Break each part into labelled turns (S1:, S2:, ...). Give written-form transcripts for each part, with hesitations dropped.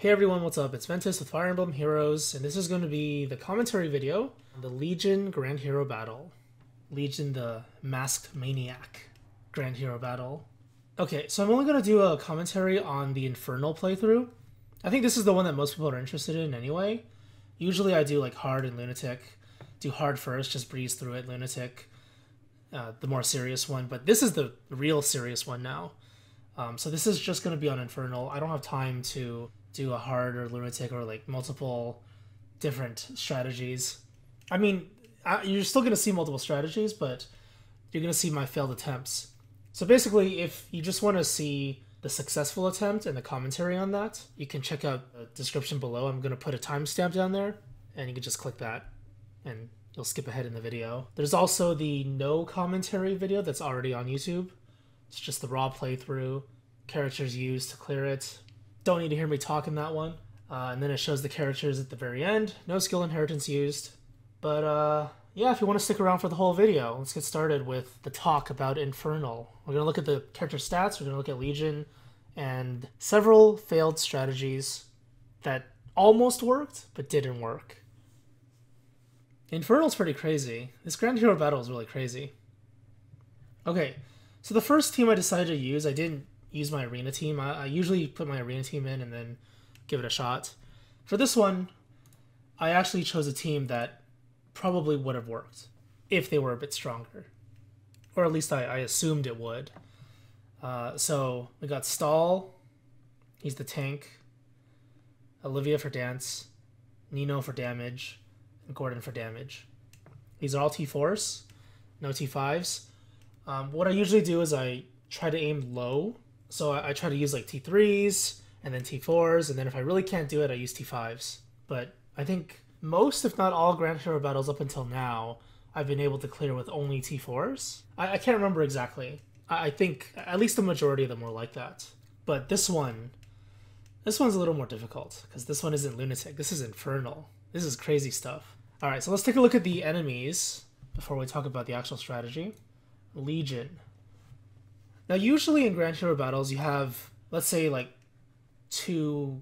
S1: Hey everyone, what's up? It's Ventus with Fire Emblem Heroes, and this is going to be the commentary video on the Legion Grand Hero Battle. Legion the Masked Maniac Grand Hero Battle. Okay, so I'm only going to do a commentary on the Infernal playthrough. I think this is the one that most people are interested in anyway. Usually I do like Hard and Lunatic. Do Hard first, just breeze through it, Lunatic, the more serious one. But this is the real serious one now. So this is just going to be on Infernal. I don't have time to do a Hard or Lunatic or like multiple different strategies. I mean, you're still going to see multiple strategies, but you're going to see my failed attempts. So basically, if you just want to see the successful attempt and the commentary on that, you can check out the description below. I'm going to put a timestamp down there, and you can just click that, and you'll skip ahead in the video. There's also the no commentary video that's already on YouTube. It's just the raw playthrough, characters used to clear it. Don't need to hear me talk in that one. And then it shows the characters at the very end. No skill inheritance used. But yeah, if you want to stick around for the whole video, let's get started with the talk about Infernal. We're going to look at the character stats, we're going to look at Legion, and several failed strategies that almost worked, but didn't work. Infernal's pretty crazy. This Grand Hero battle is really crazy. Okay, so the first team I decided to use, I didn't use my arena team. I usually put my arena team in and then give it a shot. For this one, I actually chose a team that probably would have worked if they were a bit stronger. Or at least I assumed it would. So we got Stahl, he's the tank, Olivia for dance, Nino for damage, and Gordon for damage. These are all T4s, no T5s. What I usually do is I try to aim low. So I try to use like T3s and then T4s, and then if I really can't do it, I use T5s. But I think most, if not all, Grand Hero battles up until now, I've been able to clear with only T4s. I can't remember exactly. I think at least the majority of them were like that. But this one's a little more difficult, because this one isn't Lunatic. This is Infernal. This is crazy stuff. Alright, so let's take a look at the enemies before we talk about the actual strategy. Legion. Now, usually in Grand Hero battles, you have, let's say, like, 2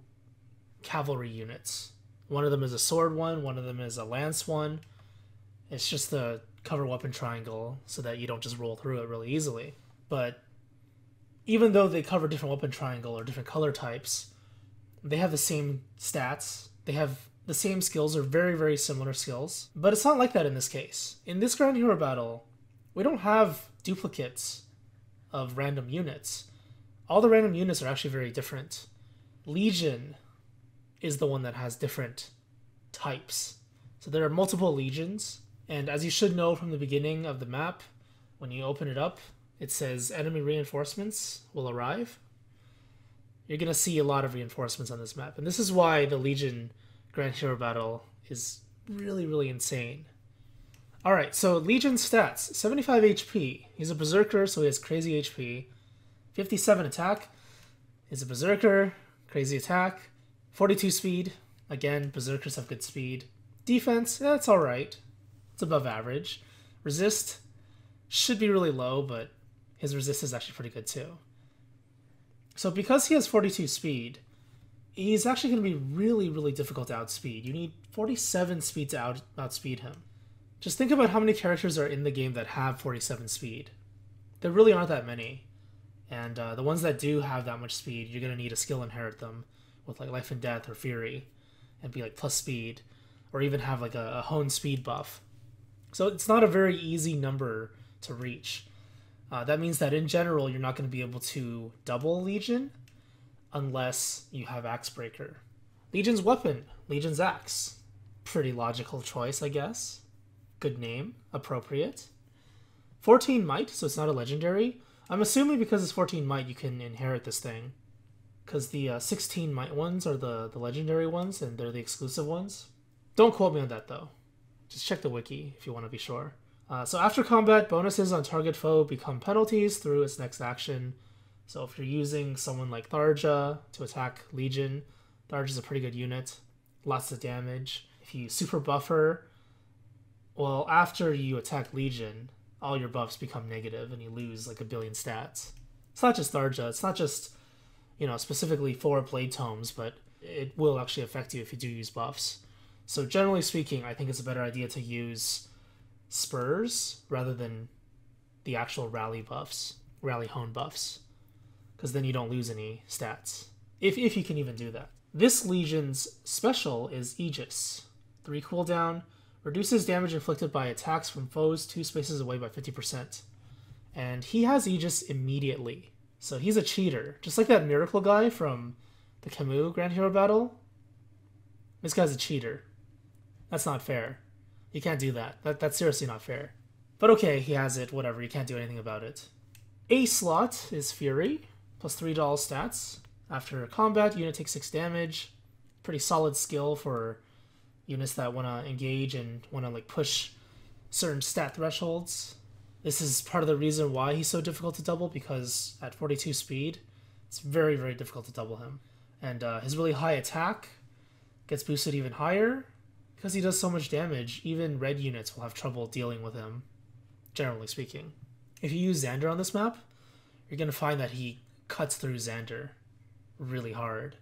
S1: cavalry units. One of them is a sword one of them is a lance one. It's just the cover weapon triangle so that you don't just roll through it really easily. But even though they cover different weapon triangle or different color types, they have the same stats. They have the same skills or very, very similar skills. But it's not like that in this case. In this Grand Hero battle, we don't have duplicates of random units. All the random units are actually very different. Legion is the one that has different types. So there are multiple legions, and as you should know from the beginning of the map, when you open it up, it says enemy reinforcements will arrive. You're going to see a lot of reinforcements on this map, and this is why the Legion Grand Hero battle is really, really insane. Alright, so Legion stats, 75 HP. He's a Berserker, so he has crazy HP. 57 attack. He's a Berserker, crazy attack. 42 speed. Again, Berserkers have good speed. Defense, that's alright. It's above average. Resist should be really low, but his resist is actually pretty good too. So because he has 42 speed, he's actually going to be really, really difficult to outspeed. You need 47 speed to outspeed him. Just think about how many characters are in the game that have 47 speed. There really aren't that many. And the ones that do have that much speed, you're going to need a skill inherit them with like Life and Death or Fury and be like plus speed, or even have like a honed speed buff. So it's not a very easy number to reach. That means that in general, you're not going to be able to double Legion unless you have Axebreaker. Legion's weapon, Legion's Axe. Pretty logical choice, I guess. Good name, appropriate. 14 might, so it's not a legendary. I'm assuming because it's 14 might, you can inherit this thing. Because the 16 might ones are the legendary ones, and they're the exclusive ones. Don't quote me on that, though. Just check the wiki if you want to be sure. So after combat, bonuses on target foe become penalties through its next action. So if you're using someone like Tharja to attack Legion, Tharja's a pretty good unit. Lots of damage. If you super buff her, well, after you attack Legion, all your buffs become negative and you lose like 1 billion stats. It's not just Tharja, it's not just, you know, specifically for Blade Tomes, but it will actually affect you if you do use buffs. So generally speaking, I think it's a better idea to use spurs rather than the actual rally buffs, rally hone buffs, because then you don't lose any stats, if you can even do that. This Legion's special is Aegis. 3 cooldown, reduces damage inflicted by attacks from foes 2 spaces away by 50%. And he has Aegis immediately. So he's a cheater. Just like that Miracle guy from the Camus Grand Hero Battle. This guy's a cheater. That's not fair. You can't do that. That's seriously not fair. But okay, he has it, whatever, you can't do anything about it. A slot is Fury, plus $3 stats. After combat, unit takes 6 damage. Pretty solid skill for units that want to engage and want to like push certain stat thresholds. This is part of the reason why he's so difficult to double, because at 42 speed, it's very, very difficult to double him. And his really high attack gets boosted even higher. Because he does so much damage, even red units will have trouble dealing with him, generally speaking. If you use Xander on this map, you're going to find that he cuts through Xander really hard.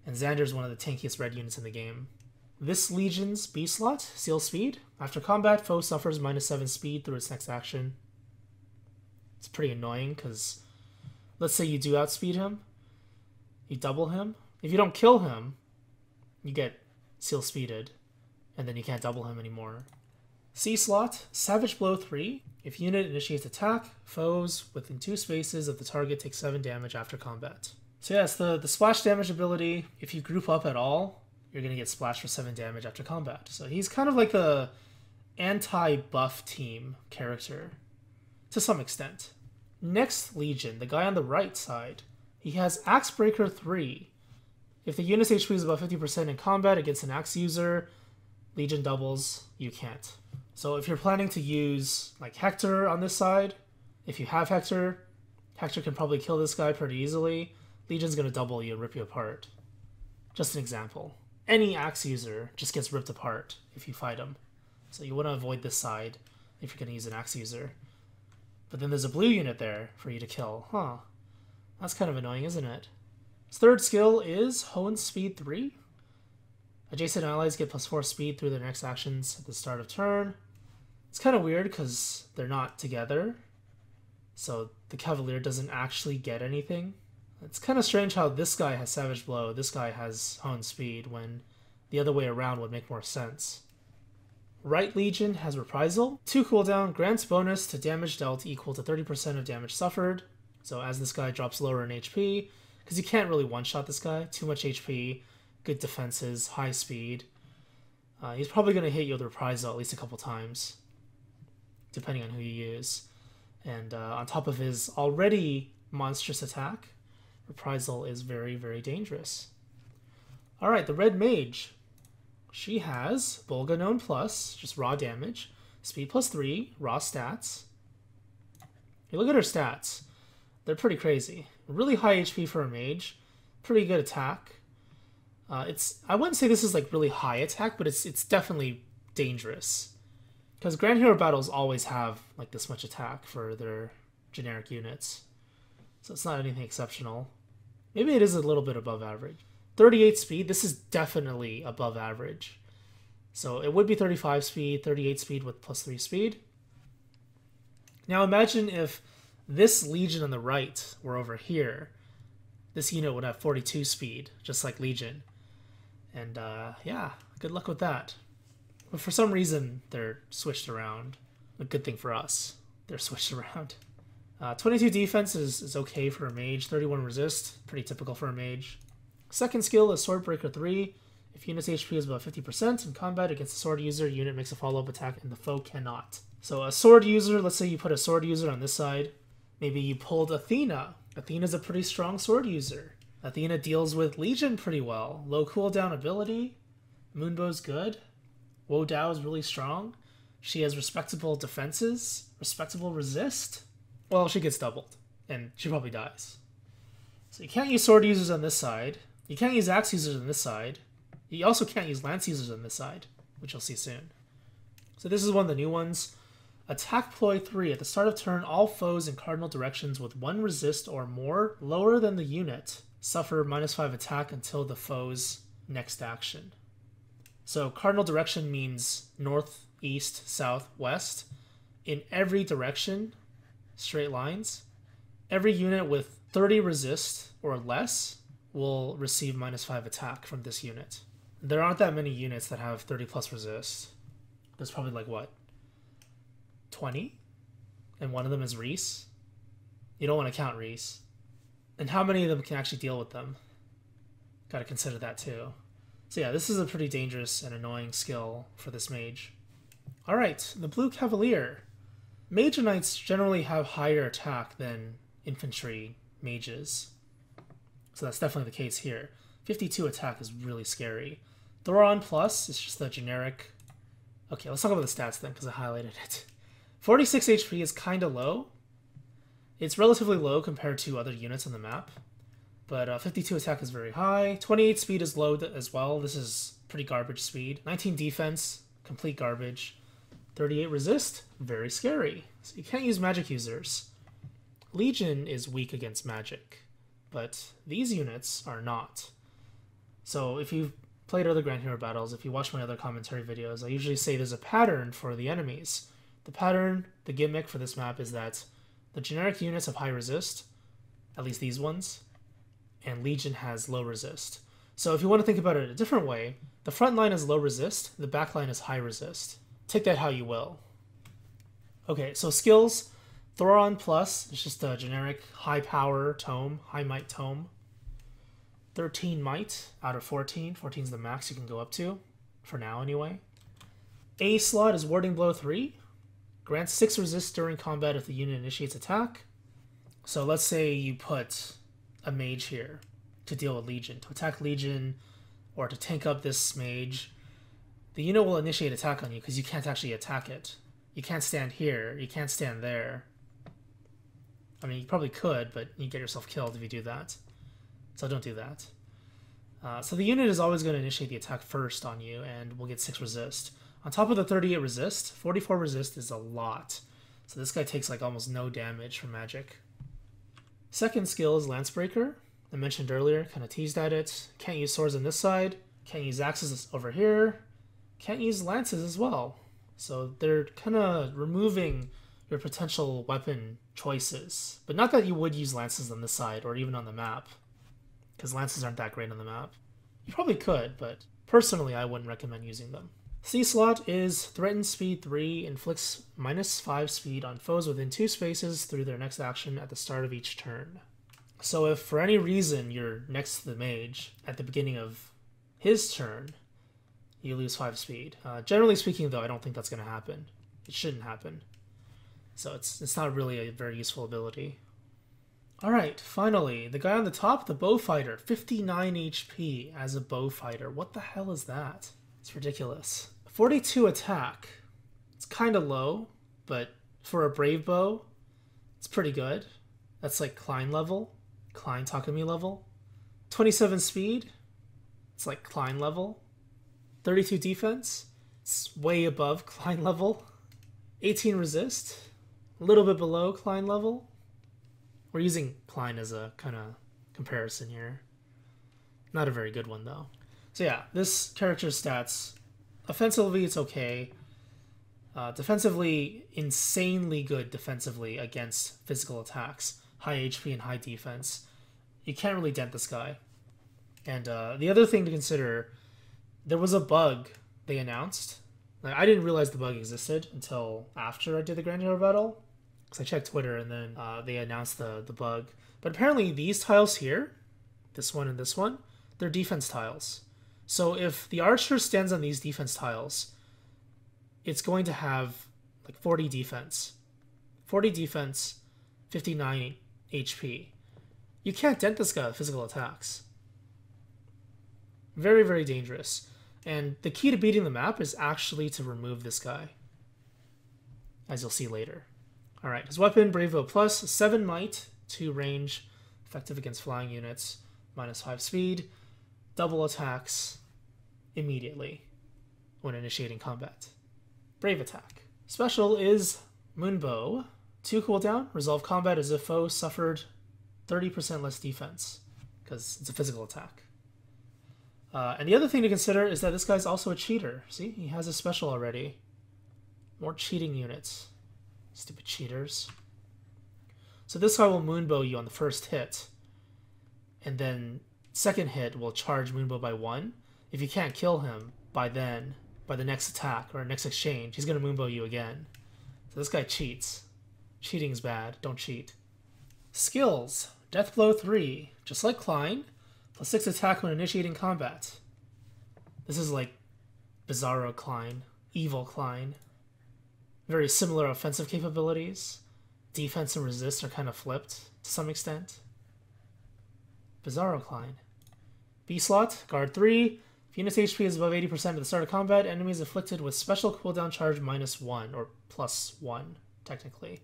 S1: And Xander is one of the tankiest red units in the game. This Legion's B slot, Seal Speed. After combat, foe suffers -7 speed through its next action. It's pretty annoying because let's say you do outspeed him, you double him. If you don't kill him, you get Seal Speeded, and then you can't double him anymore. C slot, Savage Blow 3. If unit initiates attack, foes within 2 spaces of the target take 7 damage after combat. So yeah, it's the splash damage ability. If you group up at all, you're going to get splashed for 7 damage after combat. So he's kind of like the anti-buff team character, to some extent. Next Legion, the guy on the right side, he has Axe Breaker 3. If the unit's HP is above 50% in combat against an axe user, Legion doubles, you can't. So if you're planning to use like Hector on this side, if you have Hector, Hector can probably kill this guy pretty easily. Legion's going to double you and rip you apart. Just an example. Any axe user just gets ripped apart if you fight him. So you want to avoid this side if you're going to use an axe user. But then there's a blue unit there for you to kill. Huh. That's kind of annoying, isn't it? His third skill is Hone Speed 3. Adjacent allies get +4 speed through their next actions at the start of turn. It's kind of weird because they're not together. So the Cavalier doesn't actually get anything. It's kind of strange how this guy has Savage Blow, this guy has Hone Speed, when the other way around would make more sense. Right Legion has Reprisal. 2 cooldown, grants bonus to damage dealt equal to 30% of damage suffered. So as this guy drops lower in HP, because you can't really one-shot this guy, too much HP, good defenses, high speed. He's probably going to hit you with Reprisal at least a couple times, depending on who you use. And on top of his already monstrous attack, Reprisal is very, very dangerous. Alright, the Red Mage. She has Volga Known Plus, just raw damage, speed +3, raw stats. You look at her stats, they're pretty crazy. Really high HP for a mage, pretty good attack. I wouldn't say this is like really high attack, but it's definitely dangerous. Because Grand Hero battles always have like this much attack for their generic units. So it's not anything exceptional. Maybe it is a little bit above average. 38 speed, this is definitely above average. So it would be 35 speed, 38 speed with +3 speed. Now imagine if this Legion on the right were over here. This unit would have 42 speed, just like Legion. And yeah, good luck with that. But for some reason, they're switched around. A good thing for us, they're switched around. 22 defense is okay for a mage. 31 resist, pretty typical for a mage. Second skill is Swordbreaker 3. If unit's HP is above 50% in combat against a sword user, unit makes a follow-up attack and the foe cannot. So a sword user, let's say you put a sword user on this side. Maybe you pulled Athena. Athena's a pretty strong sword user. Athena deals with Legion pretty well. Low cooldown ability. Moonbow's good. Wo Dao is really strong. She has respectable defenses. Respectable resist. Well, she gets doubled. And she probably dies. So you can't use sword users on this side. You can't use axe users on this side. You also can't use lance users on this side, which you'll see soon. So this is one of the new ones. Attack Ploy 3. At the start of turn, all foes in cardinal directions with 1 resist or more lower than the unit suffer -5 attack until the foes next action. So cardinal direction means north, east, south, west. In every direction, straight lines, every unit with 30 resist or less will receive -5 attack from this unit. There aren't that many units that have 30 plus resist. There's probably like what? 20? And one of them is Reese. You don't want to count Reese. And how many of them can actually deal with them? Gotta consider that too. So yeah, this is a pretty dangerous and annoying skill for this mage. Alright, the Blue Cavalier. Mage Knights generally have higher attack than infantry mages. So that's definitely the case here. 52 attack is really scary. Thoron Plus is just the generic... Okay, let's talk about the stats then, because I highlighted it. 46 HP is kind of low. It's relatively low compared to other units on the map. But 52 attack is very high. 28 speed is low as well. This is pretty garbage speed. 19 defense, complete garbage. 38 resist, very scary. So you can't use magic users. Legion is weak against magic, but these units are not. So if you've played other Grand Hero battles, if you watch my other commentary videos, I usually say there's a pattern for the enemies. The pattern, the gimmick for this map is that the generic units have high resist, at least these ones, and Legion has low resist. So if you want to think about it a different way, the front line is low resist, the back line is high resist. Take that how you will. Okay, so skills. Thoron Plus is just a generic high power tome, high might tome. 13 might out of 14. 14 is the max you can go up to, for now anyway. A slot is Warding Blow 3. Grants 6 resist during combat if the unit initiates attack. So let's say you put a mage here to deal with Legion, to attack Legion, or to tank up this mage. The unit will initiate attack on you because you can't actually attack it. You can't stand here, you can't stand there. I mean, you probably could, but you get yourself killed if you do that. So don't do that. So the unit is always going to initiate the attack first on you and will get 6 resist. On top of the 38 resist, 44 resist is a lot. So this guy takes like almost no damage from magic. Second skill is Lancebreaker. I mentioned earlier, kind of teased at it. Can't use swords on this side. Can't use axes over here. Can't use lances as well. So they're kind of removing your potential weapon choices. But not that you would use lances on this side or even on the map, because lances aren't that great on the map. You probably could, but personally I wouldn't recommend using them. C slot is Threaten Speed 3, inflicts -5 speed on foes within 2 spaces through their next action at the start of each turn. So if for any reason you're next to the mage at the beginning of his turn, you lose 5 speed. Generally speaking though, I don't think that's going to happen. It shouldn't happen. So it's not really a very useful ability. Alright, finally, the guy on the top, the Bowfighter, 59 HP as a Bowfighter. What the hell is that? It's ridiculous. 42 attack. It's kind of low, but for a Brave Bow, it's pretty good. That's like Klein level, Klein Takumi level. 27 speed, it's like Klein level. 32 defense, it's way above Klein level. 18 resist, a little bit below Klein level. We're using Klein as a kind of comparison here. Not a very good one though. So yeah, this character's stats, offensively it's okay. Defensively, insanely good defensively against physical attacks. High HP and high defense. You can't really dent this guy. And the other thing to consider, there was a bug they announced. Like, I didn't realize the bug existed until after I did the Grand Hero battle, because I checked Twitter and then they announced the bug. But apparently these tiles here, this one and this one, they're defense tiles. So if the archer stands on these defense tiles, it's going to have like 40 defense. 40 defense, 59 HP. You can't dent this guy with physical attacks. Very, very dangerous. And the key to beating the map is actually to remove this guy, as you'll see later. Alright, his weapon, Brave Bow Plus, 7 might, 2 range, effective against flying units, -5 speed, double attacks immediately when initiating combat. Brave attack. Special is Moonbow. 2 cooldown, resolve combat as if foe suffered 30% less defense, because it's a physical attack. And the other thing to consider is that this guy's also a cheater. See, he has a special already. More cheating units. Stupid cheaters. So this guy will moonbow you on the first hit. And then second hit will charge moonbow by 1. If you can't kill him by then, by the next attack or next exchange, he's going to moonbow you again. So this guy cheats. Cheating's bad. Don't cheat. Skills. Deathblow 3. Just like Klein. +6 attack when initiating combat. This is like Bizarro Klein. Evil Klein. Very similar offensive capabilities. Defense and resist are kind of flipped to some extent. Bizarro Klein. B-slot. Guard 3. If unit's HP is above 80% at the start of combat, enemies afflicted with special cooldown charge -1 or +1, technically.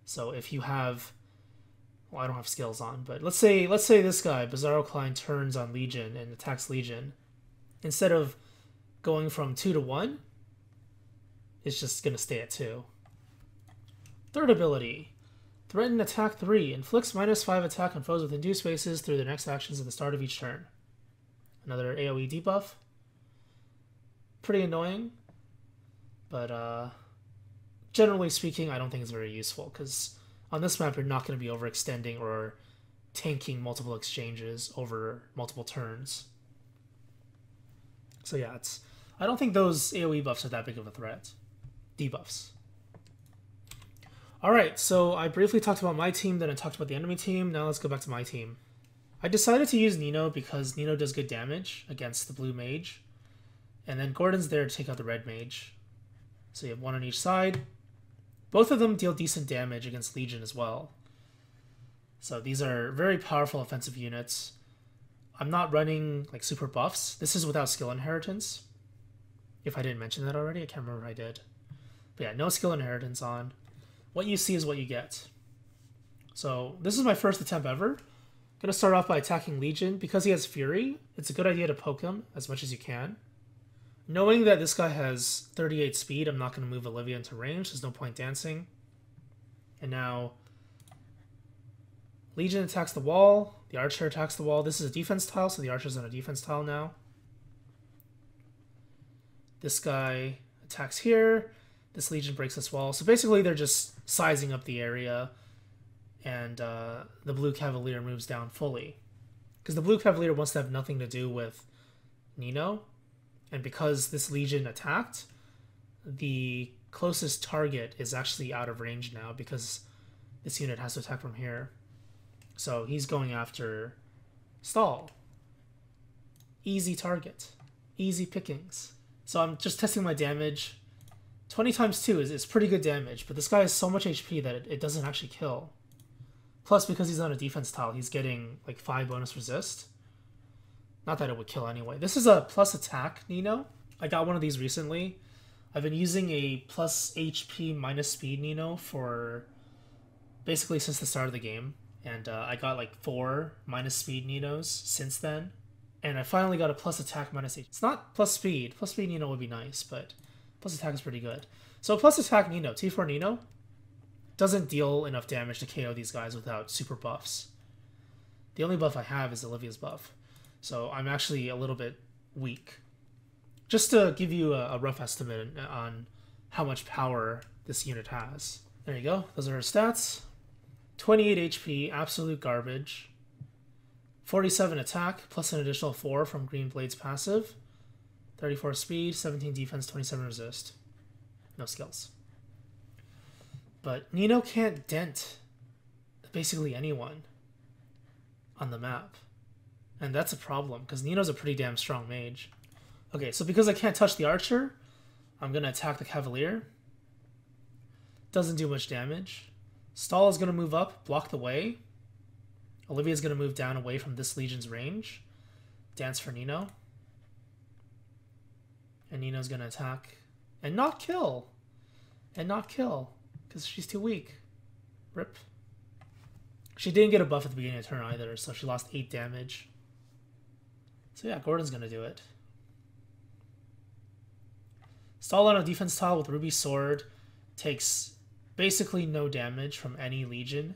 S1: So if you have, well, I don't have skills on, but let's say this guy, Bizarro Klein, turns on Legion and attacks Legion. Instead of going from 2 to 1, it's just going to stay at 2. Third ability. Threaten Attack 3. Inflicts -5 attack on foes within 2 spaces through their next actions at the start of each turn. Another AoE debuff. Pretty annoying. But generally speaking, I don't think it's very useful, because on this map you're not going to be overextending or tanking multiple exchanges over multiple turns. So yeah, I don't think those AoE buffs are that big of a threat. Debuffs. Alright, so I briefly talked about my team, then I talked about the enemy team. Now let's go back to my team. I decided to use Nino because Nino does good damage against the blue mage. And then Gordon's there to take out the red mage. So you have 1 on each side. Both of them deal decent damage against Legion as well. So these are very powerful offensive units. I'm not running like super buffs. This is without skill inheritance. If I didn't mention that already, I can't remember if I did. But yeah, no skill inheritance on. What you see is what you get. So this is my first attempt ever. I'm going to start off by attacking Legion. Because he has Fury, it's a good idea to poke him as much as you can. Knowing that this guy has 38 speed, I'm not going to move Olivia into range. There's no point dancing. And now Legion attacks the wall. The Archer attacks the wall. This is a defense tile, so the Archer's on a defense tile now. This guy attacks here. This Legion breaks this wall. So basically they're just sizing up the area, and the blue Cavalier moves down fully. Because the blue Cavalier wants to have nothing to do with Nino, and because this Legion attacked, the closest target is actually out of range now because this unit has to attack from here. So he's going after Stahl. Easy target. Easy pickings. So I'm just testing my damage. 20 times 2 is pretty good damage, but this guy has so much HP that it doesn't actually kill. Plus, because he's on a defense tile, he's getting like 5 bonus resist. Not that it would kill anyway. This is a plus attack Nino. I got one of these recently. I've been using a plus HP minus speed Nino for basically since the start of the game. And I got like 4 minus speed Ninos since then. And I finally got a plus attack minus HP. It's not plus speed. Plus speed Nino would be nice, but plus attack is pretty good. So plus attack Nino, T4 Nino, doesn't deal enough damage to KO these guys without super buffs. The only buff I have is Olivia's buff. So I'm actually a little bit weak. Just to give you a rough estimate on how much power this unit has. There you go. Those are her stats. 28 HP, absolute garbage. 47 attack, plus an additional 4 from Green Blade's passive. 34 speed, 17 defense, 27 resist. No skills. But Nino can't dent basically anyone on the map. And that's a problem, because Nino's a pretty damn strong mage. Okay, so because I can't touch the Archer, I'm going to attack the Cavalier. Doesn't do much damage. Stahl is going to move up, block the way. Olivia's going to move down away from this Legion's range. Dance for Nino. And Nino's going to attack and not kill. And not kill, because she's too weak. Rip. She didn't get a buff at the beginning of the turn either, so she lost 8 damage. So yeah, Gordon's going to do it. Stahl on a defense tile with Ruby Sword takes basically no damage from any Legion.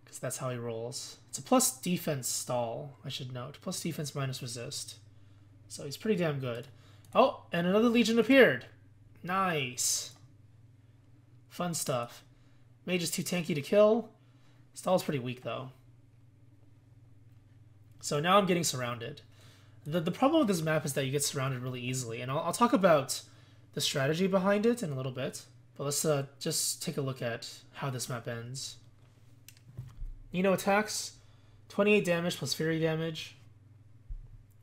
S1: Because So that's how he rolls. It's a plus defense Stahl, I should note. Plus defense minus resist. So he's pretty damn good. Oh, and another Legion appeared. Nice. Fun stuff. Mage is too tanky to kill. Stahl's pretty weak, though. So now I'm getting surrounded. The problem with this map is that you get surrounded really easily. And I'll talk about the strategy behind it in a little bit. But let's just take a look at how this map ends. Nino attacks. 28 damage plus Fury damage.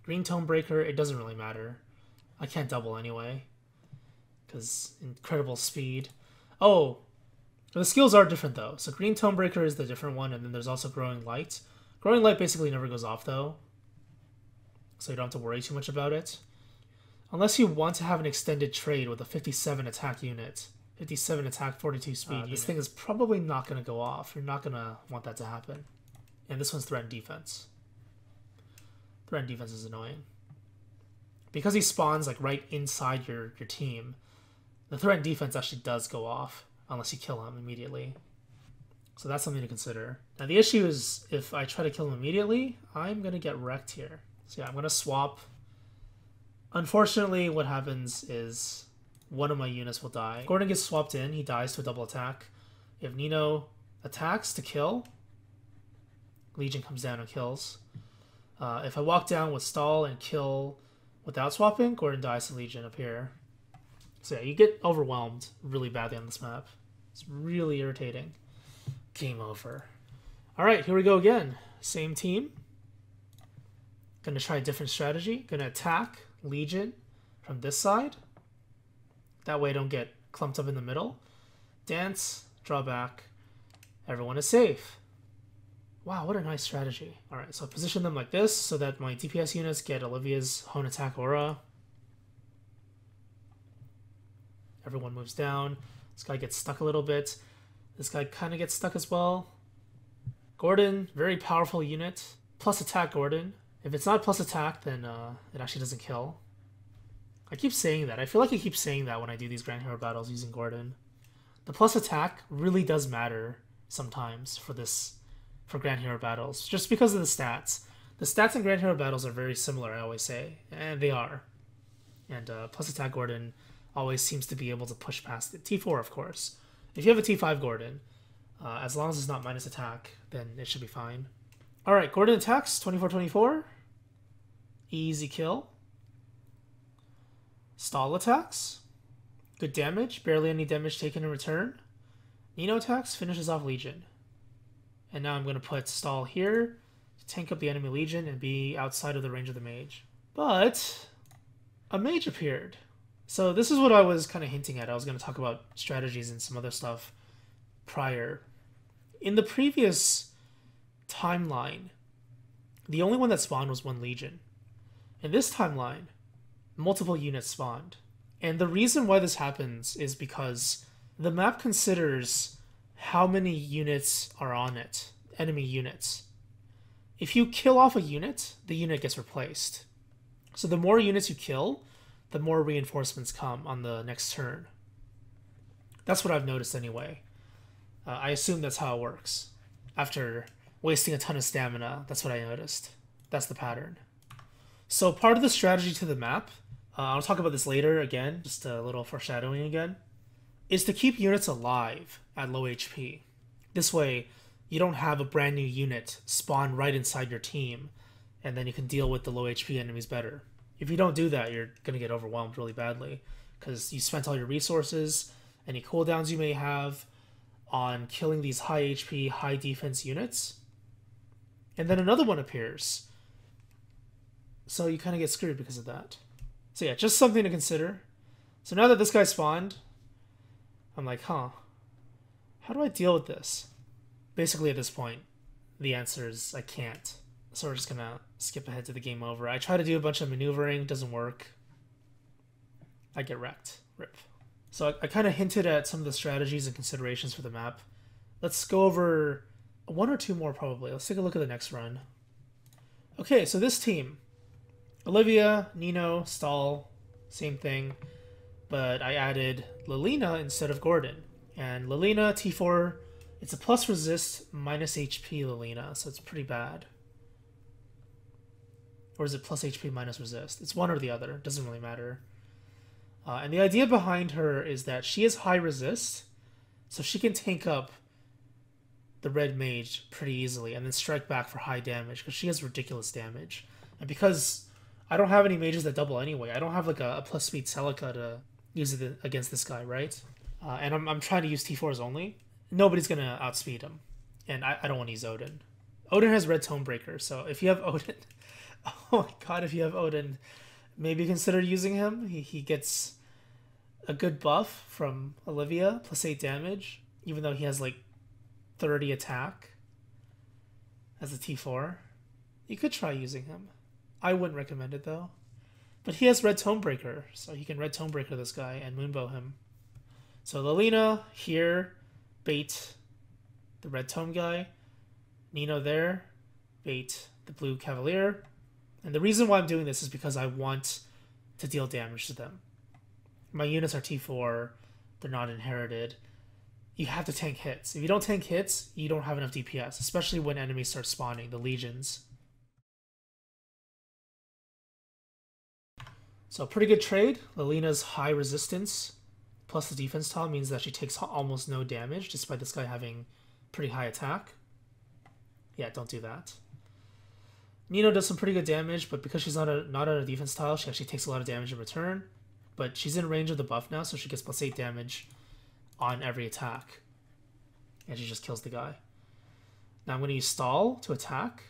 S1: Green Tome Breaker, it doesn't really matter. I can't double anyway. Because incredible speed. Oh, the skills are different though. So Green Tome Breaker is the different one, and then there's also Growing Light. Growing Light basically never goes off though. So you don't have to worry too much about it. Unless you want to have an extended trade with a 57 attack unit. 57 attack, 42 speed. This thing is probably not going to go off. You're not going to want that to happen. And this one's Threat and Defense. Threat and Defense is annoying. Because he spawns like right inside your team, the Threat and Defense actually does go off unless you kill him immediately. So that's something to consider. Now the issue is if I try to kill him immediately, I'm going to get wrecked here. So yeah, I'm going to swap. Unfortunately, what happens is one of my units will die. Gordon gets swapped in. He dies to a double attack. If Nino attacks to kill, Legion comes down and kills. If I walk down with Stahl and kill without swapping, Gordon dies to Legion up here. So yeah, you get overwhelmed really badly on this map. It's really irritating. Game over. Alright, here we go again. Same team. Gonna try a different strategy. Gonna attack Legion from this side. That way I don't get clumped up in the middle. Dance, draw back. Everyone is safe. Wow, what a nice strategy. Alright, so position them like this so that my DPS units get Olivia's Hone Attack Aura. Everyone moves down. This guy gets stuck a little bit. This guy kind of gets stuck as well. Gordon, very powerful unit. Plus attack Gordon. If it's not plus attack, then it actually doesn't kill. I keep saying that. I feel like I keep saying that when I do these Grand Hero battles using Gordon. The plus attack really does matter sometimes for Grand Hero battles, just because of the stats. The stats in Grand Hero battles are very similar, I always say, and they are. And plus attack Gordon always seems to be able to push past it. T4, of course. If you have a T5 Gordon, as long as it's not minus attack, then it should be fine. Alright, Gordon attacks, 24-24. Easy kill. Stahl attacks. Good damage, barely any damage taken in return. Nino attacks, finishes off Legion. And now I'm going to put Stahl here to tank up the enemy Legion and be outside of the range of the mage. But a mage appeared. So this is what I was kind of hinting at. I was going to talk about strategies and some other stuff prior. In the previous timeline, the only one that spawned was one Legion. In this timeline, multiple units spawned. And the reason why this happens is because the map considers how many units are on it, enemy units. If you kill off a unit, the unit gets replaced. So the more units you kill, the more reinforcements come on the next turn. That's what I've noticed anyway. I assume that's how it works. After wasting a ton of stamina, that's what I noticed. That's the pattern. So part of the strategy to the map, I'll talk about this later again, just a little foreshadowing again, is to keep units alive at low HP. This way, you don't have a brand new unit spawn right inside your team, and then you can deal with the low HP enemies better. If you don't do that, you're going to get overwhelmed really badly, because you spent all your resources, any cooldowns you may have on killing these high HP, high defense units, and then another one appears. So you kind of get screwed because of that. So yeah, just something to consider. So now that this guy spawned, I'm like, how do I deal with this? Basically at this point, the answer is I can't. So we're just going to skip ahead to the game over. I try to do a bunch of maneuvering, doesn't work. I get wrecked. Rip. So I kind of hinted at some of the strategies and considerations for the map. Let's go over one or two more probably. Let's take a look at the next run. Okay, so this team. Olivia, Nino, Stahl, same thing. But I added Lilina instead of Gordon. And Lilina, T4, It's a plus resist minus HP Lilina, so it's pretty bad. Or is it plus HP minus resist? It's one or the other. It doesn't really matter. And the idea behind her is that she has high resist, so she can tank up the red mage pretty easily and then strike back for high damage because she has ridiculous damage. And because I don't have any mages that double anyway, I don't have like a plus speed Celica to use it against this guy, right? And I'm trying to use T4s only. Nobody's going to outspeed him. And I don't want to use Odin. Odin has red Tome Breaker, so if you have Odin... Oh my god, if you have Odin, maybe consider using him. He gets a good buff from Olivia, plus 8 damage, even though he has like 30 attack as a T4. You could try using him. I wouldn't recommend it though. But he has red Tome Breaker, so he can red Tome Breaker this guy and Moonbow him. So Lilina here, bait the red Tome guy. Nino there, bait the blue Cavalier. And the reason why I'm doing this is because I want to deal damage to them. My units are T4, they're not inherited. You have to tank hits. If you don't tank hits, you don't have enough DPS, especially when enemies start spawning, the legions. So pretty good trade. Lilina's high resistance plus the defense tile means that she takes almost no damage, despite this guy having pretty high attack. Yeah, don't do that. Nino does some pretty good damage, but because she's not on a defense tile, she actually takes a lot of damage in return. But she's in range of the buff now, so she gets plus 8 damage on every attack. And she just kills the guy. Now I'm going to use Stahl to attack.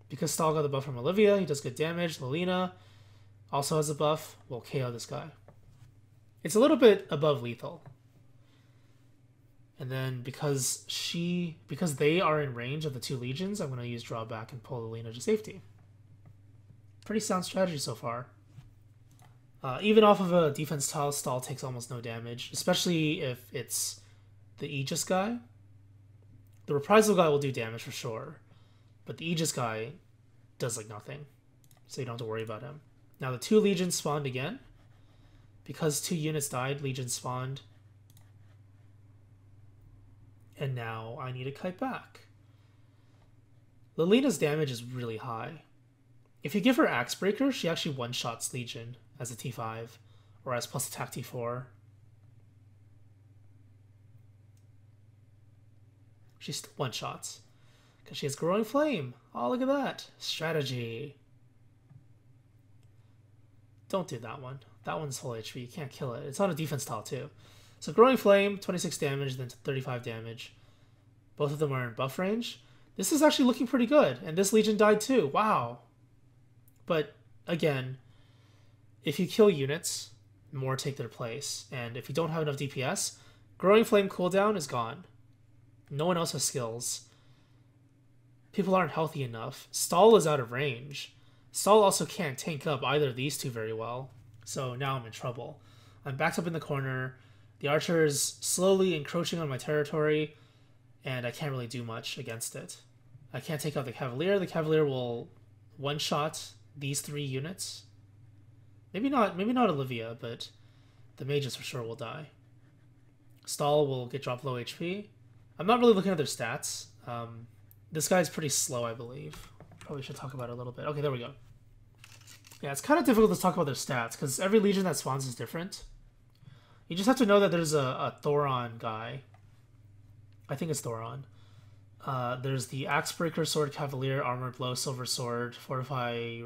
S1: Because Stahl got the buff from Olivia, he does good damage. Lilina also has a buff. We'll KO this guy. It's a little bit above lethal. And then because they are in range of the two legions, I'm going to use drawback and pull Lilina to safety. Pretty sound strategy so far. Even off of a defense tile, Stahl takes almost no damage, especially if it's the Aegis guy. The reprisal guy will do damage for sure, but the Aegis guy does like nothing, so you don't have to worry about him. Now the two legions spawned again. Because 2 units died, legions spawned. And now I need to kite back. Lilina's damage is really high. If you give her Axe Breaker, she actually one-shots Legion as a T5, or as plus attack T4. She still one-shots, because she has Growing Flame. Oh, look at that. Strategy. Don't do that one. That one's full HP. You can't kill it. It's on a defense tile, too. So Growing Flame, 26 damage, then 35 damage. Both of them are in buff range. This is actually looking pretty good. And this Legion died too. Wow. But, again, if you kill units, more take their place. And if you don't have enough DPS, Growing Flame cooldown is gone. No one else has skills. People aren't healthy enough. Stahl is out of range. Stahl also can't tank up either of these two very well. So now I'm in trouble. I'm backed up in the corner. The archer is slowly encroaching on my territory, and I can't really do much against it. I can't take out the Cavalier. The Cavalier will one-shot these 3 units. Maybe not Olivia, but the mages for sure will die. Stahl will get dropped low HP. I'm not really looking at their stats. This guy's pretty slow, I believe. Probably should talk about it a little bit. Okay, there we go. Yeah, it's kind of difficult to talk about their stats, because every legion that spawns is different. You just have to know that there's a Thoron guy. I think it's Thoron. There's the Axebreaker, Sword Cavalier, Armored Blow, Silver Sword, Fortify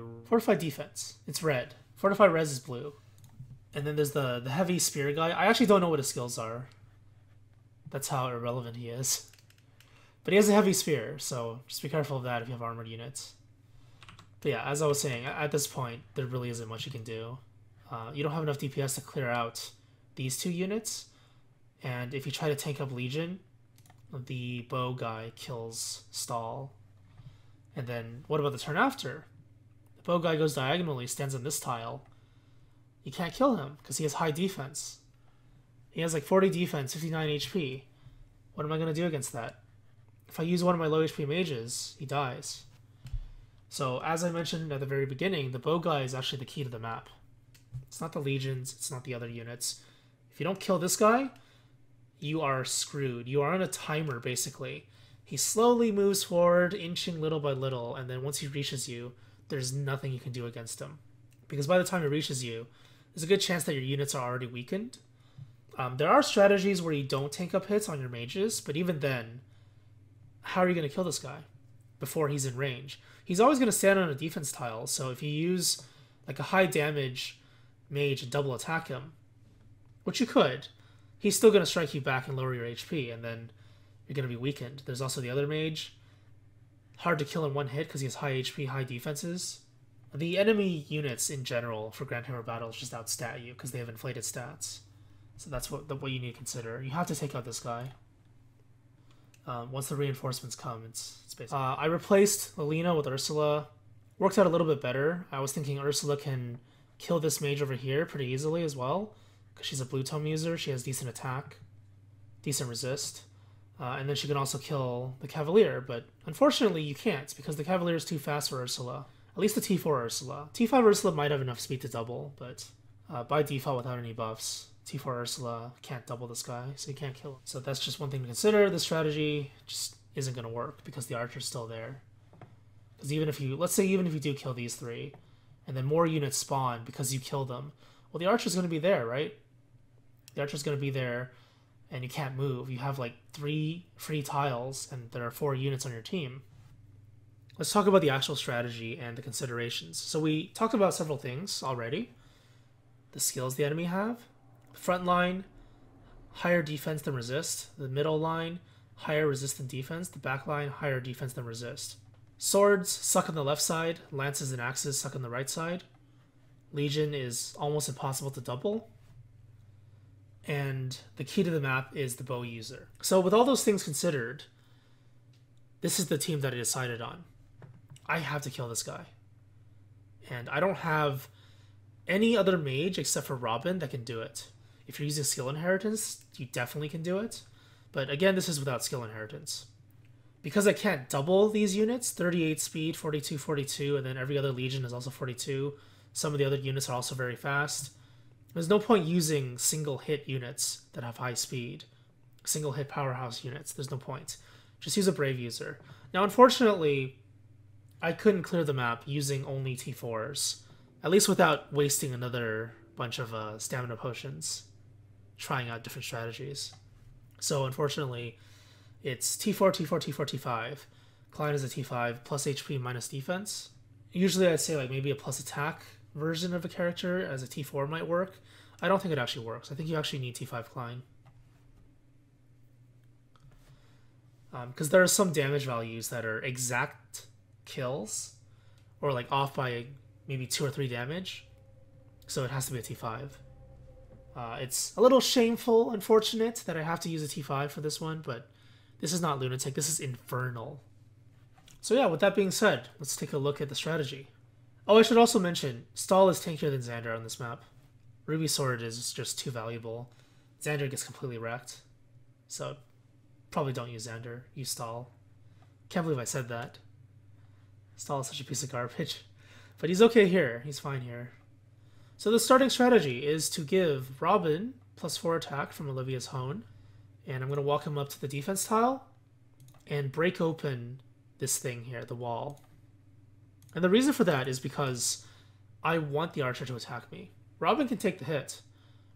S1: Defense. It's red. Fortify Res is blue. And then there's the Heavy Spear guy. I actually don't know what his skills are. That's how irrelevant he is. But he has a Heavy Spear, so just be careful of that if you have armored units. But yeah, as I was saying, at this point, there really isn't much you can do. You don't have enough DPS to clear out these 2 units. And if you try to tank up Legion, the bow guy kills Stahl. And then what about the turn after? The bow guy goes diagonally, stands on this tile. You can't kill him because he has high defense. He has like 40 defense, 59 HP. What am I going to do against that? If I use one of my low HP mages, he dies. So as I mentioned at the very beginning, the bow guy is actually the key to the map. It's not the legions, it's not the other units. If you don't kill this guy, you are screwed. You are on a timer, basically. He slowly moves forward, inching little by little, and then once he reaches you, there's nothing you can do against him. Because by the time he reaches you, there's a good chance that your units are already weakened. There are strategies where you don't tank up hits on your mages, but even then, how are you going to kill this guy before he's in range? He's always going to stand on a defense tile, so if you use like a high damage mage and double attack him, which you could, he's still going to strike you back and lower your HP, and then you're going to be weakened. There's also the other mage. Hard to kill in one hit because he has high HP, high defenses. The enemy units in general for Grand Hero battles just outstat you because they have inflated stats. So that's what you need to consider. You have to take out this guy. Once the reinforcements come, it's basically... I replaced Lilina with Ursula. Worked out a little bit better. I was thinking Ursula can kill this mage over here pretty easily as well, because she's a blue tome user. She has decent attack, decent resist, and then she can also kill the Cavalier, but unfortunately you can't, because the Cavalier is too fast for Ursula. At least the T4 Ursula. T5 Ursula might have enough speed to double, but by default, without any buffs, T4 Ursula can't double this guy, so you can't kill him. So that's just one thing to consider. This strategy just isn't going to work because the archer's still there. Because even if you, let's say even if you do kill these three, and then more units spawn because you kill them, well, the archer's going to be there, right? The archer's going to be there, and you can't move. You have like 3 free tiles, and there are 4 units on your team. Let's talk about the actual strategy and the considerations. So we talked about several things already. The skills the enemy have. The front line, higher defense than resist. The middle line, higher resist than defense. The back line, higher defense than resist. Swords suck on the left side. Lances and axes suck on the right side. Legion is almost impossible to double. And the key to the map is the bow user. So with all those things considered, this is the team that I decided on. I have to kill this guy. And I don't have any other mage except for Robin that can do it. If you're using skill inheritance, you definitely can do it. But again, this is without skill inheritance. Because I can't double these units, 38 speed, 42, 42, and then every other legion is also 42. Some of the other units are also very fast. There's no point using single hit units that have high speed. Single hit powerhouse units, there's no point. Just use a brave user. Now, unfortunately, I couldn't clear the map using only T4s. At least without wasting another bunch of stamina potions, trying out different strategies. So unfortunately, it's T4, T4, T4, T5. Klein is a T5, plus HP minus defense. Usually I'd say like maybe a plus attack version of a character as a T4 might work. I don't think it actually works. I think you actually need T5 Klein. Because there are some damage values that are exact kills, or like off by maybe 2 or 3 damage, so it has to be a T5. It's a little shameful, unfortunate, that I have to use a T5 for this one, but this is not Lunatic, this is Infernal. So yeah, with that being said, let's take a look at the strategy. Oh, I should also mention, Stahl is tankier than Xander on this map. Ruby Sword is just too valuable. Xander gets completely wrecked, so probably don't use Xander, use Stahl. Can't believe I said that. Stahl is such a piece of garbage. But he's okay here. He's fine here. So the starting strategy is to give Robin plus 4 attack from Olivia's Hone. And I'm going to walk him up to the defense tile and break open this thing here, the wall. And the reason for that is because I want the archer to attack me. Robin can take the hit.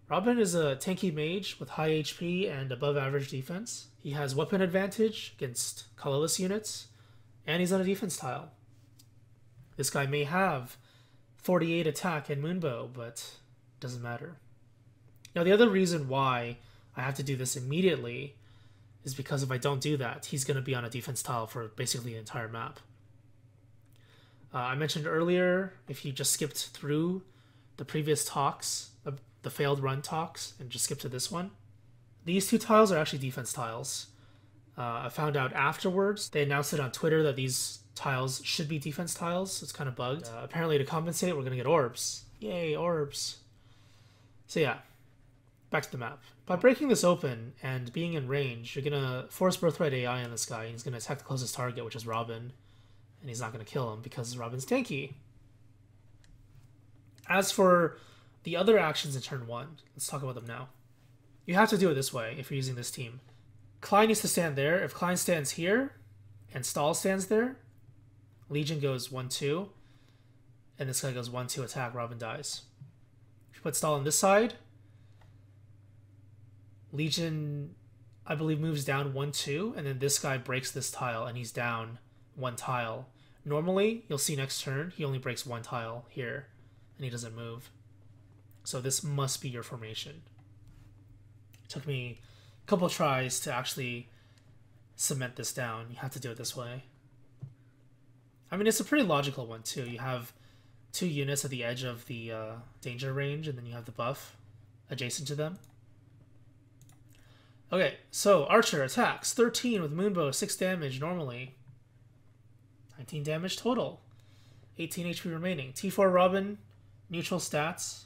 S1: Robin is a tanky mage with high HP and above average defense. He has weapon advantage against colorless units, and he's on a defense tile. This guy may have 48 attack and moonbow, but it doesn't matter. Now, the other reason why I have to do this immediately is because if I don't do that, he's going to be on a defense tile for basically the entire map. I mentioned earlier, if you just skipped through the previous talks, the failed run talks, and just skipped to this one, these 2 tiles are actually defense tiles. I found out afterwards, they announced it on Twitter that these tiles should be defense tiles, so it's kind of bugged. Apparently to compensate, we're going to get orbs. Yay, orbs. So yeah, back to the map. By breaking this open and being in range, you're going to force Birthright AI on this guy, and he's going to attack the closest target, which is Robin, and he's not going to kill him because Robin's tanky. As for the other actions in turn 1, let's talk about them now. You have to do it this way if you're using this team. Klein needs to stand there. If Klein stands here and Stahl stands there, Legion goes 1-2. And this guy goes 1-2 attack, Robin dies. If you put Stahl on this side, Legion, I believe, moves down 1-2, and then this guy breaks this tile, and he's down 1 tile. Normally, you'll see next turn, he only breaks 1 tile here, and he doesn't move. So this must be your formation. It took me a couple tries to actually cement this down. You have to do it this way. I mean, it's a pretty logical one, too. You have 2 units at the edge of the danger range, and then you have the buff adjacent to them. Okay, so Archer attacks 13 with Moonbow, 6 damage normally. 19 damage total. 18 HP remaining. T4 Robin, neutral stats.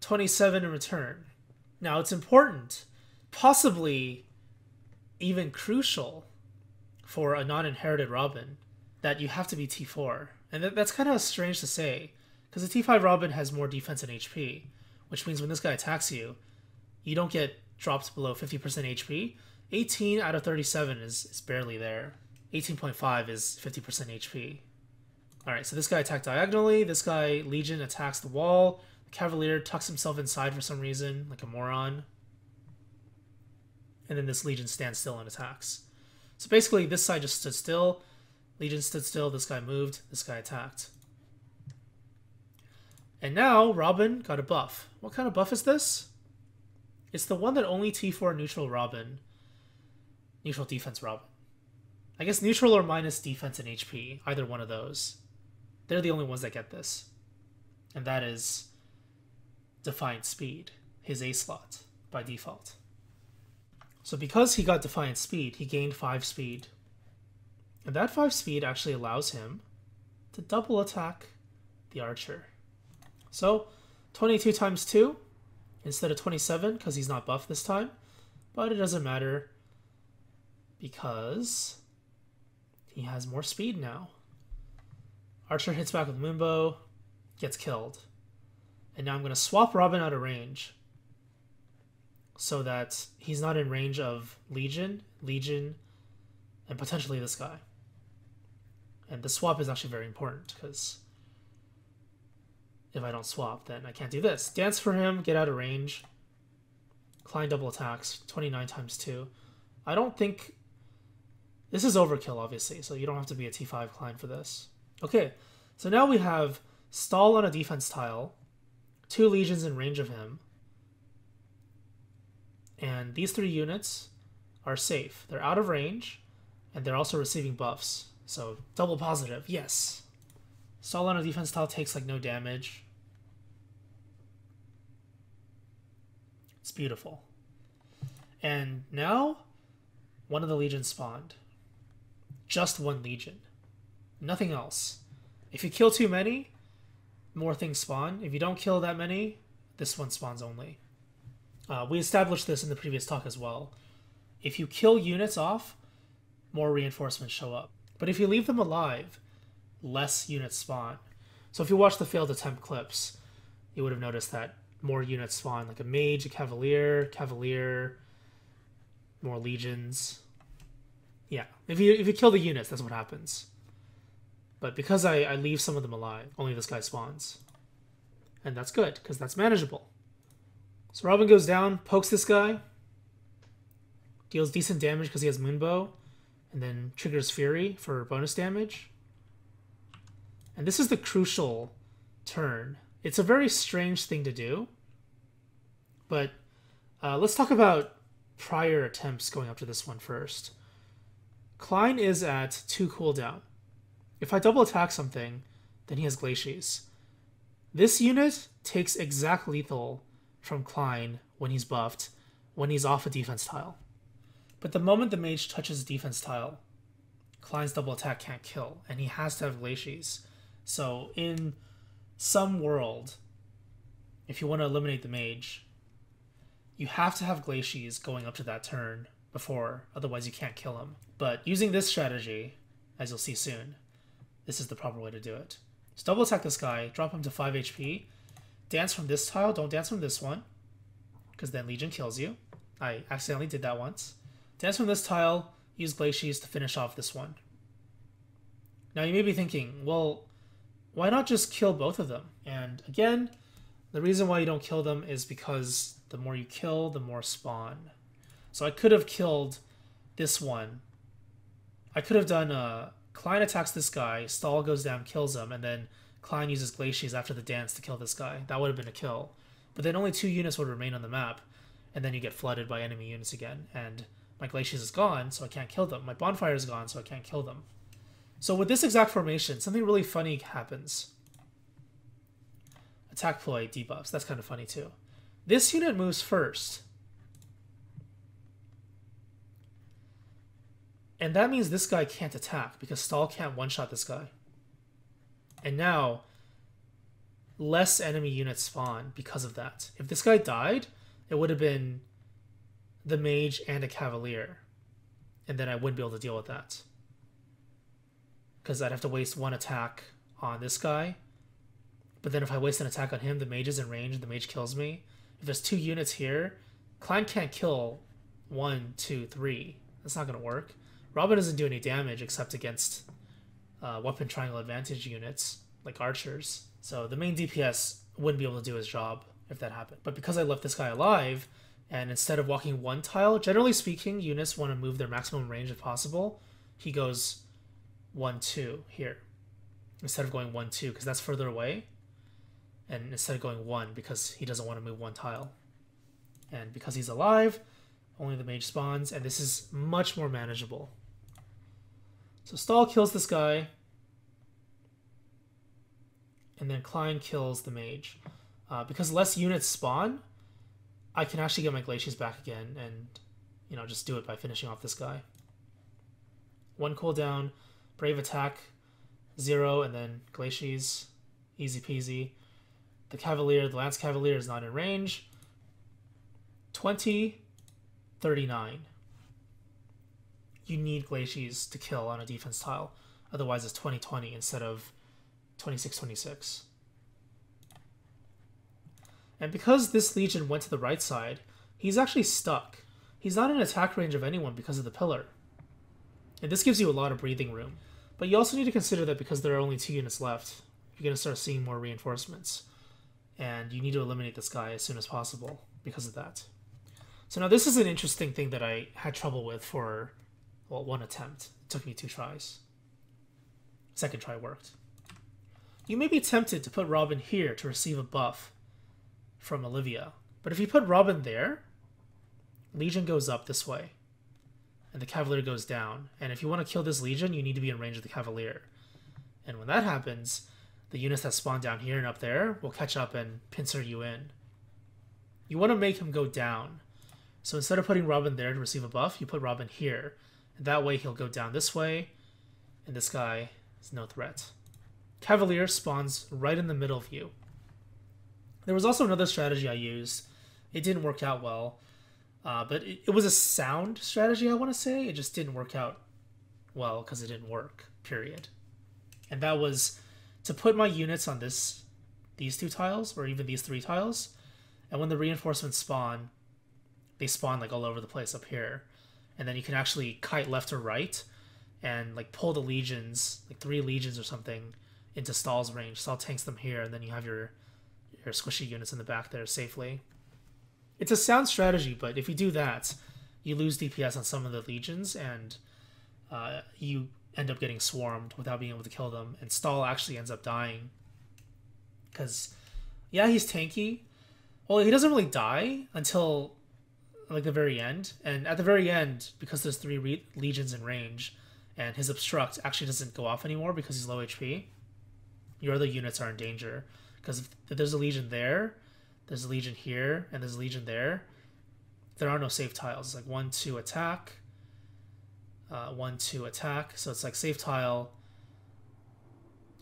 S1: 27 in return. Now it's important, possibly even crucial for a non-inherited Robin, that you have to be T4. And that's kind of strange to say, because the T5 Robin has more defense and HP, which means when this guy attacks you, you don't get dropped below 50% HP. 18 out of 37 is barely there. 18.5 is 50% HP. Alright, so this guy attacked diagonally. This guy, Legion, attacks the wall. The Cavalier tucks himself inside for some reason, like a moron. And then this Legion stands still and attacks. So basically, this side just stood still. Legion stood still. This guy moved. This guy attacked. And now, Robin got a buff. What kind of buff is this? It's the one that only T4 neutral Robin, neutral defense Robin. I guess neutral or minus defense and HP, either one of those. They're the only ones that get this. And that is Defiant Speed, his A slot, by default. So because he got Defiant Speed, he gained 5 speed. And that 5 speed actually allows him to double attack the Archer. So 22 times 2 instead of 27, because he's not buffed this time. But it doesn't matter because he has more speed now. Archer hits back with Moonbow, gets killed. And now I'm going to swap Robin out of range so that he's not in range of Legion, and potentially this guy. And the swap is actually very important, because if I don't swap, then I can't do this. Dance for him, get out of range. Klein double attacks, 29 times 2. I don't think... This is overkill, obviously, so you don't have to be a T5 Klein for this. Okay, so now we have Stahl on a defense tile, 2 Legions in range of him, and these 3 units are safe. They're out of range, and they're also receiving buffs. So, double positive, yes. Stahl on a defense tile takes like no damage. It's beautiful. And now, one of the Legions spawned. Just 1 Legion. Nothing else. If you kill too many, more things spawn. If you don't kill that many, this one spawns only. We established this in the previous talk as well. If you kill units off, more reinforcements show up. But if you leave them alive, less units spawn. So if you watch the failed attempt clips, you would have noticed that more units spawn, like a mage, a cavalier, more legions. Yeah, if you kill the units, that's what happens. But because I leave some of them alive, only this guy spawns. And that's good, because that's manageable. So Robin goes down, pokes this guy, deals decent damage because he has Moonbow, and then triggers Fury for bonus damage. And this is the crucial turn. It's a very strange thing to do, but let's talk about prior attempts going up to this one first. Klein is at 2 cooldown. If I double attack something, then he has Glacies. This unit takes exact lethal from Klein when he's buffed, when he's off a defense tile. But the moment the mage touches a defense tile, Klein's double attack can't kill, and he has to have Glacies. So in some world, if you want to eliminate the mage, you have to have Glacies going up to that turn before, otherwise you can't kill him. But using this strategy, as you'll see soon, this is the proper way to do it. Just double attack this guy, drop him to 5 HP, dance from this tile, don't dance from this one. because then Legion kills you. I accidentally did that once. Dance from this tile, use Glacies to finish off this one. Now you may be thinking, well, why not just kill both of them? And again, the reason why you don't kill them is because the more you kill, the more spawn. So I could have killed this one. I could have done Klein attacks this guy, Stahl goes down, kills him, and then Klein uses Glacies after the dance to kill this guy. That would have been a kill. But then only 2 units would remain on the map, and then you get flooded by enemy units again. And my Glacies is gone, so I can't kill them. My bonfire is gone, so I can't kill them. So with this exact formation, something really funny happens. Attack ploy debuffs. That's kind of funny too. This unit moves first. And that means this guy can't attack because Stahl can't one-shot this guy. And now, less enemy units spawn because of that. If this guy died, it would have been the mage and a cavalier. And then I wouldn't be able to deal with that. Because I'd have to waste 1 attack on this guy. But then if I waste an attack on him, the mage is in range and the mage kills me. If there's 2 units here, Klein can't kill 1, 2, 3. That's not going to work. Robin doesn't do any damage except against weapon triangle advantage units, like archers. So the main DPS wouldn't be able to do his job if that happened. But because I left this guy alive, and instead of walking 1 tile, generally speaking, units want to move their maximum range if possible. He goes 1, 2 here, instead of going 1, 2, because that's further away. And instead of going 1, because he doesn't want to move 1 tile. And because he's alive, only the mage spawns, and this is much more manageable. So Stahl kills this guy, and then Klein kills the mage. Because less units spawn, I can actually get my Glacies back again and, just do it by finishing off this guy. 1 cooldown, Brave attack, 0, and then Glacies, easy peasy. The Lance Cavalier is not in range. 20, 39. You need Glacies to kill on a defense tile. Otherwise it's 20-20 instead of 26-26. And because this Legion went to the right side, he's actually stuck. He's not in attack range of anyone because of the pillar. And this gives you a lot of breathing room. But you also need to consider that because there are only 2 units left, you're going to start seeing more reinforcements. And you need to eliminate this guy as soon as possible because of that. So now this is an interesting thing that I had trouble with for, 1 attempt. It took me 2 tries. Second try worked. You may be tempted to put Robin here to receive a buff from Olivia. But if you put Robin there, Legion goes up this way. And the Cavalier goes down. And if you want to kill this Legion, you need to be in range of the Cavalier. And when that happens, the units that spawn down here and up there will catch up and pincer you in. You want to make him go down. So instead of putting Robin there to receive a buff, you put Robin here. And that way he'll go down this way, and this guy is no threat. Cavalier spawns right in the middle of you. There was also another strategy I used. It didn't work out well. But it was a sound strategy, I want to say. It just didn't work out well because it didn't work, period. And that was to put my units on these 2 tiles, or even these 3 tiles. And when the reinforcements spawn, they spawn like all over the place up here. And then you can actually kite left or right and like pull the legions, like 3 legions or something, into Stahl's range. Stahl tanks them here, and then you have your squishy units in the back there safely. It's a sound strategy, but if you do that, you lose DPS on some of the legions, and you end up getting swarmed without being able to kill them. And Stahl actually ends up dying. Because, yeah, he's tanky. Well, he doesn't really die until like the very end. And at the very end, because there's 3 legions in range, and his obstruct actually doesn't go off anymore because he's low HP, your other units are in danger. Because if there's a legion there, there's a legion here, and there's a legion there, there are no safe tiles. It's like 1, 2 attack, 1, 2 attack. So it's like safe tile,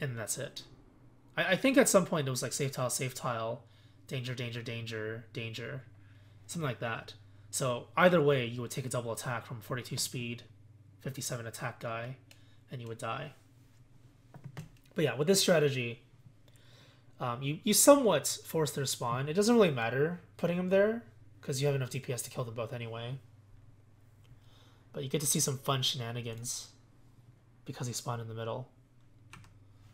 S1: and that's it. I think at some point it was like safe tile, danger, danger, danger, danger, something like that. So either way, you would take a double attack from 42 speed, 57 attack guy, and you would die. But yeah, with this strategy, you somewhat force their spawn. It doesn't really matter putting them there, because you have enough DPS to kill them both anyway. But you get to see some fun shenanigans because he spawned in the middle.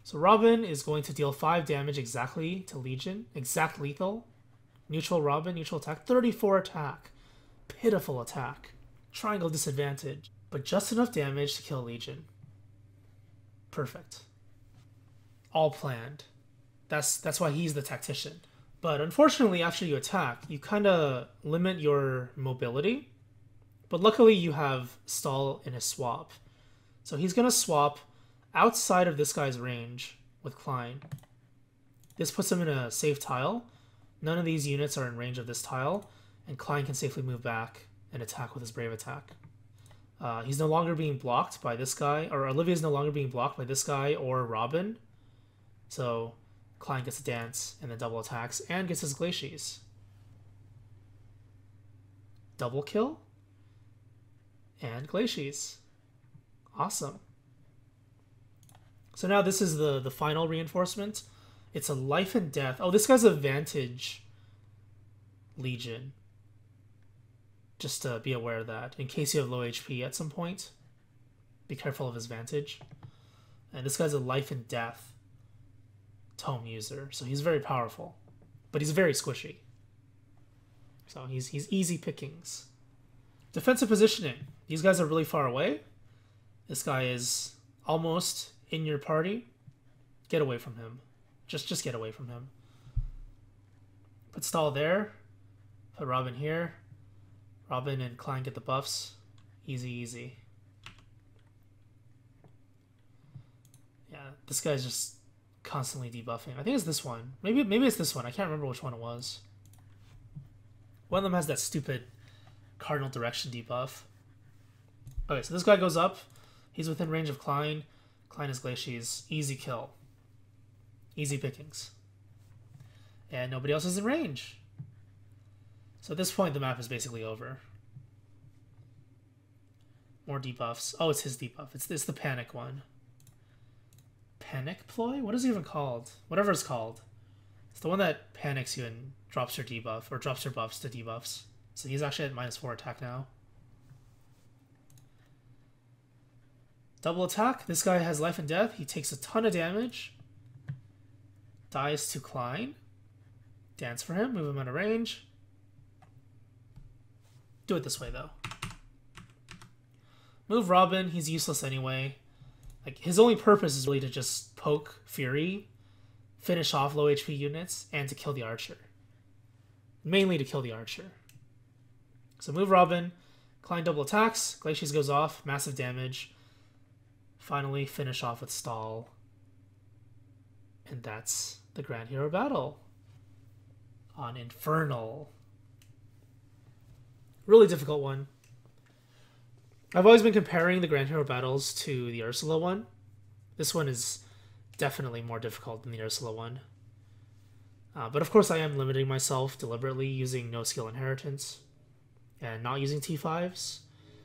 S1: So Robin is going to deal 5 damage exactly to Legion. Exact lethal. Neutral Robin, neutral attack. 34 attack. Pitiful attack. Triangle disadvantage. But just enough damage to kill Legion. Perfect. All planned. That's why he's the tactician. But unfortunately, after you attack, you kind of limit your mobility. But luckily, you have Stahl in his swap. So he's going to swap outside of this guy's range with Klein. This puts him in a safe tile. None of these units are in range of this tile, and Klein can safely move back and attack with his Brave attack. He's no longer being blocked by this guy, or Olivia's no longer being blocked by this guy or Robin. So Klein gets a dance and then double attacks and gets his Glacies. Double kill and Glacies. Awesome. So now this is the final reinforcement. It's a life and death. Oh, this guy's a Vantage Legion. Just to be aware of that. In case you have low HP at some point, be careful of his Vantage. And this guy's a life and death Tome user. So he's very powerful. But he's very squishy. So he's easy pickings. Defensive positioning. These guys are really far away. This guy is almost in your party. Get away from him. Just get away from him. Put Stahl there. Put Robin here. Robin and Klein get the buffs. Easy, easy. Yeah, this guy's just constantly debuffing. I think it's this one. Maybe it's this one. I can't remember which one it was. One of them has that stupid cardinal direction debuff. Okay, so this guy goes up. He's within range of Klein. Klein is Glacies. Easy kill. Easy pickings. And nobody else is in range. So at this point, the map is basically over. More debuffs. Oh, it's his debuff. It's the panic one. Panic ploy? What is it even called? Whatever it's called. It's the one that panics you and drops your debuff, or drops your buffs to debuffs. So he's actually at -4 attack now. Double attack. This guy has life and death. He takes a ton of damage. Dies to Klein. Dance for him. Move him out of range. Do it this way, though. Move Robin. He's useless anyway. Like, his only purpose is really to just poke Fury, finish off low HP units, and to kill the Archer. Mainly to kill the Archer. So move Robin. Klein double attacks. Glacies goes off. Massive damage. Finally finish off with Stahl. And that's the Grand Hero Battle on Infernal. Really difficult one. I've always been comparing the Grand Hero battles to the Ursula one. This one is definitely more difficult than the Ursula one. But of course I am limiting myself deliberately, using no skill inheritance and not using T5s.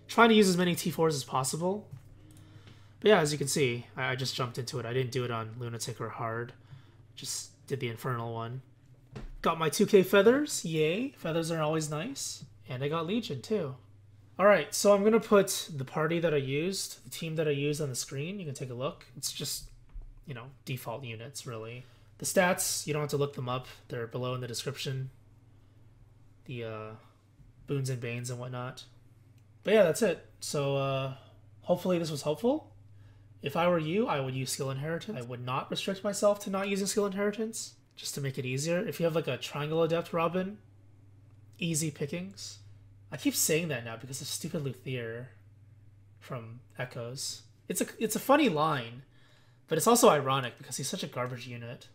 S1: Trying to use as many T4s as possible. But yeah, as you can see, I just jumped into it. I didn't do it on Lunatic or Hard. Just did the Infernal one. Got my 2k feathers. Yay. Feathers are always nice. And I got Legion too. Alright, so I'm going to put the party that I used, the team that I used on the screen. You can take a look. It's just, you know, default units, really. The stats, you don't have to look them up. They're below in the description. The boons and banes and whatnot. But yeah, that's it. So hopefully this was helpful. If I were you, I would use skill inheritance. I would not restrict myself to not using skill inheritance, just to make it easier. If you have like a Triangle Adept Robin, easy pickings. I keep saying that now because of stupid Luthier from Echoes. It's a funny line, but it's also ironic because he's such a garbage unit.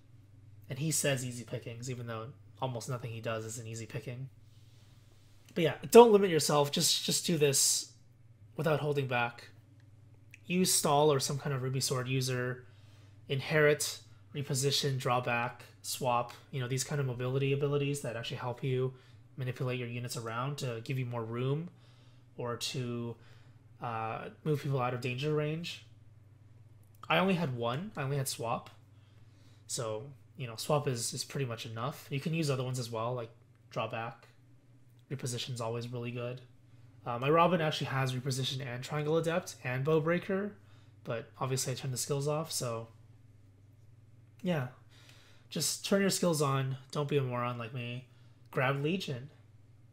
S1: And he says easy pickings, even though almost nothing he does is an easy picking. But yeah, don't limit yourself. Just do this without holding back. Use Stahl or some kind of Ruby Sword user. Inherit, reposition, draw back, swap. You know, these kind of mobility abilities that actually help you manipulate your units around to give you more room or to move people out of danger range. I only had one. I only had swap. So, you know, swap is pretty much enough. You can use other ones as well, like draw back, reposition's always really good. My Robin actually has reposition and Triangle Adept and Bowbreaker, but obviously I turned the skills off, so yeah. Just turn your skills on, don't be a moron like me. Grab Legion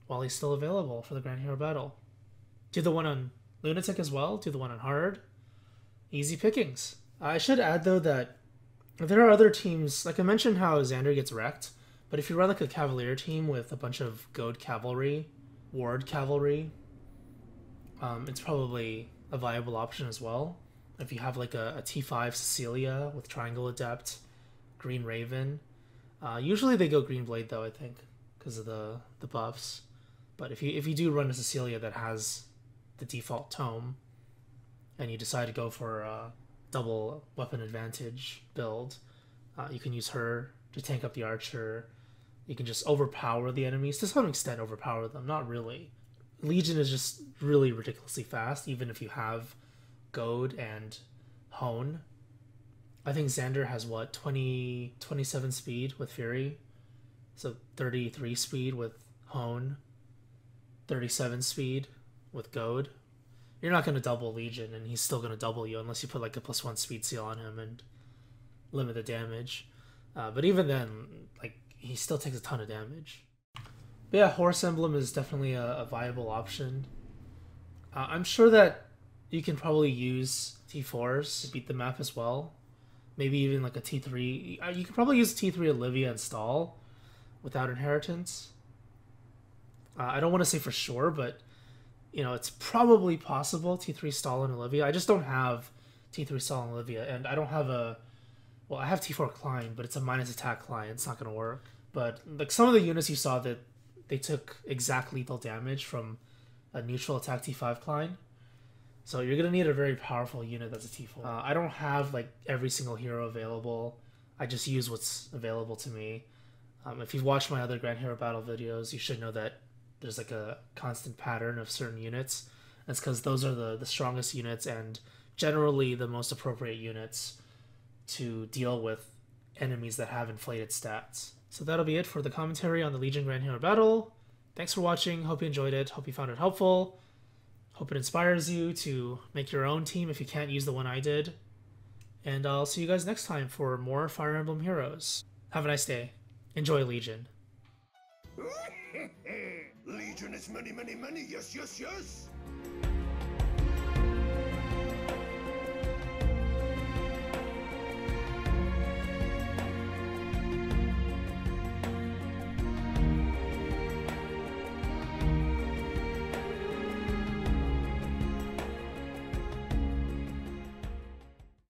S1: while he's still available for the Grand Hero Battle. Do the one on Lunatic as well, do the one on Hard. Easy pickings. I should add though that there are other teams, like I mentioned how Xander gets wrecked, but if you run like a Cavalier team with a bunch of Goad Cavalry, Ward Cavalry, it's probably a viable option as well. If you have like a T5 Cecilia with Triangle Adept, Green Raven. Usually they go Green Blade though, I think, because of the buffs. But if you do run a Cecilia that has the default Tome, and you decide to go for a double weapon advantage build, you can use her to tank up the archer. You can just overpower the enemies, to some extent overpower them, not really. Legion is just really ridiculously fast, even if you have Goad and Hone. I think Xander has, what, 27 speed with Fury? So 33 speed with Hone, 37 speed with Goad. You're not going to double Legion, and he's still going to double you unless you put like a +1 speed seal on him and limit the damage. But even then, like, he still takes a ton of damage. But yeah, Horse Emblem is definitely a viable option. I'm sure that you can probably use T4s to beat the map as well. Maybe even like a T3. You can probably use T3 Olivia and Stahl without Inheritance. I don't want to say for sure, but you know, it's probably possible, T3 Stahl and Olivia. I just don't have T3 Stahl and Olivia, and I don't have I have T4 Klein, but it's a minus attack Klein. It's not going to work. But like some of the units you saw that they took exact lethal damage from a neutral attack T5 Klein. So you're going to need a very powerful unit that's a T4. I don't have like every single hero available. I just use what's available to me. If you've watched my other Grand Hero Battle videos, you should know that there's like a constant pattern of certain units. That's because those are the strongest units and generally the most appropriate units to deal with enemies that have inflated stats. So that'll be it for the commentary on the Legion Grand Hero Battle. Thanks for watching. Hope you enjoyed it. Hope you found it helpful. Hope it inspires you to make your own team if you can't use the one I did. And I'll see you guys next time for more Fire Emblem Heroes. Have a nice day. Enjoy Legion.
S2: Legion is many, many, many. Yes, yes, yes.